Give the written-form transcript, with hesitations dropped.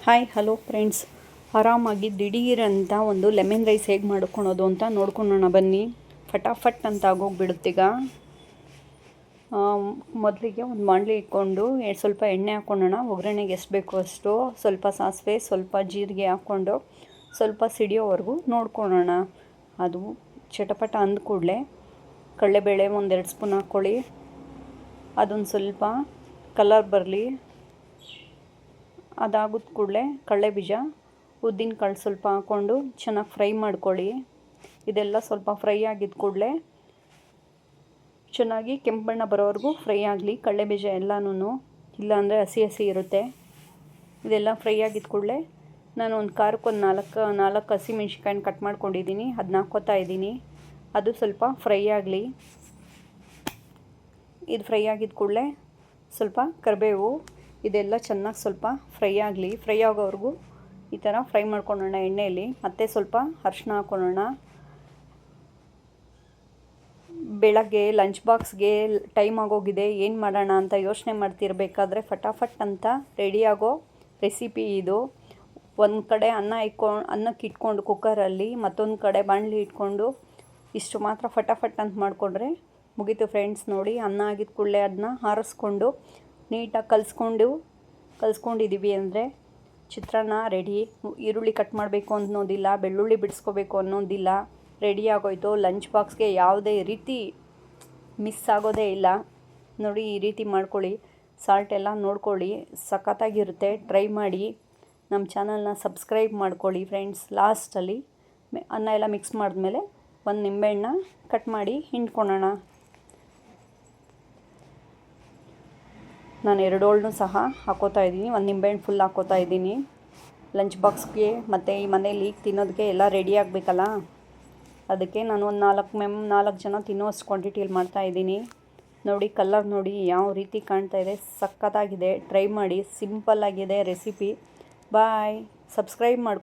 Hi hello friends, ಆರಾಮಾಗಿ ದಿಢೀರಂತ ಒಂದು ಲೆಮನ್ ರೈಸ್ ಹೇಗೆ ಮಾಡ್ಕೊಳೋದು ಅಂತ ನೋಡ್ಕೊಳ್ಳೋಣ ಬನ್ನಿ. ಫಟಾಫಟ್ ಅಂತ ಆಗೋಗ್ಬಿಡುತ್ತೀಗ. ಮೊದಲಿಗೆ ಒಂದು ಬಾಣಲಿ ಇಟ್ಕೊಂಡು ಸ್ವಲ್ಪ ಎಣ್ಣೆ ಹಾಕ್ಕೊಳ್ಳೋಣ. ಒಗ್ಗರಣೆಗೆ ಎಷ್ಟು ಬೇಕೋ ಅಷ್ಟು, ಸ್ವಲ್ಪ ಸಾಸಿವೆ, ಸ್ವಲ್ಪ ಜೀರಿಗೆ ಹಾಕ್ಕೊಂಡು ಸ್ವಲ್ಪ ಸಿಡಿಯೋವರೆಗೂ ನೋಡ್ಕೊಳ್ಳೋಣ. ಅದು ಚಟಪಟ ಅಂದ ಕೂಡಲೇ ಕಡಲೆಬೇಳೆ ಒಂದೆರಡು ಸ್ಪೂನ್ ಹಾಕ್ಕೊಳ್ಳಿ. ಅದೊಂದು ಸ್ವಲ್ಪ ಕಲರ್ ಬರಲಿ. ಅದಾಗಿದ ಕೂಡಲೇ ಕಡಲೆಬೀಜ, ಉದ್ದಿನಕಾಳು ಸ್ವಲ್ಪ ಹಾಕ್ಕೊಂಡು ಚೆನ್ನಾಗಿ ಫ್ರೈ ಮಾಡ್ಕೊಳ್ಳಿ. ಇದೆಲ್ಲ ಸ್ವಲ್ಪ ಫ್ರೈ ಆಗಿದ ಕೂಡಲೇ ಚೆನ್ನಾಗಿ ಕೆಂಪು ಬಣ್ಣ ಬರೋವರೆಗೂ ಫ್ರೈ ಆಗಲಿ ಕಡಲೆಬೀಜ ಎಲ್ಲನೂ, ಇಲ್ಲಾಂದರೆ ಹಸಿ ಹಸಿ ಇರುತ್ತೆ. ಇದೆಲ್ಲ ಫ್ರೈ ಆಗಿದ ಕೂಡಲೇ ನಾನು ಒಂದು ಖಾರಕ್ಕೆ ಒಂದು ನಾಲ್ಕು ಹಸಿಮೆಣ್ಸಿನ್ಕಾಯಿನ ಕಟ್ ಮಾಡ್ಕೊಂಡಿದ್ದೀನಿ, ಅದನ್ನ ಹಾಕ್ಕೋತಾ ಇದ್ದೀನಿ. ಅದು ಸ್ವಲ್ಪ ಫ್ರೈ ಆಗಲಿ. ಇದು ಫ್ರೈ ಆಗಿದ ಕೂಡಲೇ ಸ್ವಲ್ಪ ಕರಿಬೇವು, ಇದೆಲ್ಲ ಚೆನ್ನಾಗಿ ಸ್ವಲ್ಪ ಫ್ರೈ ಆಗಲಿ. ಫ್ರೈ ಆಗೋವರೆಗೂ ಈ ಥರ ಫ್ರೈ ಮಾಡ್ಕೊಳ್ಳೋಣ ಎಣ್ಣೆಯಲ್ಲಿ. ಮತ್ತೆ ಸ್ವಲ್ಪ ಅರಿಶಿನ ಹಾಕ್ಕೊಳ್ಳೋಣ. ಬೆಳಗ್ಗೆ ಲಂಚ್ ಬಾಕ್ಸ್ಗೆ ಟೈಮ್ ಆಗೋಗಿದೆ, ಏನು ಮಾಡೋಣ ಅಂತ ಯೋಚನೆ ಮಾಡ್ತಿರ್ಬೇಕಾದ್ರೆ ಫಟಾಫಟ್ ಅಂತ ರೆಡಿಯಾಗೋ ರೆಸಿಪಿ ಇದು. ಒಂದು ಕಡೆ ಅನ್ನಕ್ಕೆ ಇಟ್ಕೊಂಡು ಕುಕ್ಕರಲ್ಲಿ, ಮತ್ತೊಂದು ಕಡೆ ಬಾಣಲಿ ಇಟ್ಕೊಂಡು ಇಷ್ಟು ಮಾತ್ರ ಫಟಾಫಟ್ ಅಂತ ಮಾಡಿಕೊಂಡ್ರೆ ಮುಗೀತು ಫ್ರೆಂಡ್ಸ್. ನೋಡಿ, ಅನ್ನ ಆಗಿದ ಕೂಡಲೇ ಅದನ್ನ ಆರಿಸ್ಕೊಂಡು ನೀಟಾಗಿ ಕಲಿಸ್ಕೊಂಡಿದ್ದೀವಿ ಅಂದರೆ ಚಿತ್ರಾನ್ನ ರೆಡಿ. ಈರುಳ್ಳಿ ಕಟ್ ಮಾಡಬೇಕು ಅನ್ನೋದಿಲ್ಲ, ಬೆಳ್ಳುಳ್ಳಿ ಬಿಡಿಸ್ಕೋಬೇಕು ಅನ್ನೋದಿಲ್ಲ, ರೆಡಿ ಆಗೋಯ್ತು. ಲಂಚ್ ಬಾಕ್ಸ್ಗೆ ಯಾವುದೇ ರೀತಿ ಮಿಸ್ ಆಗೋದೇ ಇಲ್ಲ. ನೋಡಿ, ಈ ರೀತಿ ಮಾಡ್ಕೊಳ್ಳಿ. ಸಾಲ್ಟ್ ಎಲ್ಲ ನೋಡ್ಕೊಳ್ಳಿ, ಸಖತ್ತಾಗಿರುತ್ತೆ. ಟ್ರೈ ಮಾಡಿ. ನಮ್ಮ ಚಾನಲ್ನ ಸಬ್ಸ್ಕ್ರೈಬ್ ಮಾಡ್ಕೊಳ್ಳಿ ಫ್ರೆಂಡ್ಸ್. ಲಾಸ್ಟಲ್ಲಿ ಅನ್ನ ಎಲ್ಲ ಮಿಕ್ಸ್ ಮಾಡಿದ್ಮೇಲೆ ಒಂದು ನಿಂಬೆಹಣ್ಣ ಕಟ್ ಮಾಡಿ ಹಿಂಡ್ಕೊಳ್ಳೋಣ. ನಾನು 2 ಹೋಳನ್ನು ಸಹ ಹಾಕ್ಕೋತಾ ಇದ್ದೀನಿ. ಒಂದು ನಿಂಬೆಹಣ್ಣು ಫುಲ್ ಹಾಕ್ಕೋತಾ ಇದ್ದೀನಿ. ಲಂಚ್ ಬಾಕ್ಸ್ಗೆ ಮತ್ತು ಈ ಮನೇಲಿ ತಿನ್ನೋದಕ್ಕೆ ಎಲ್ಲ ರೆಡಿ ಆಗಬೇಕಲ್ಲ, ಅದಕ್ಕೆ ನಾನು ಒಂದು 4 ಜನ ತಿನ್ನೋಷ್ಟು ಕ್ವಾಂಟಿಟಿಯಲ್ಲಿ ಮಾಡ್ತಾಯಿದ್ದೀನಿ. ನೋಡಿ, ಕಲರ್ ನೋಡಿ ಯಾವ ರೀತಿ ಕಾಣ್ತಾ ಇದೆ, ಸಖತ್ತಾಗಿದೆ. ಟ್ರೈ ಮಾಡಿ, ಸಿಂಪಲ್ಲಾಗಿದೆ ರೆಸಿಪಿ. ಬಾಯ್. ಸಬ್ಸ್ಕ್ರೈಬ್ ಮಾಡಿ.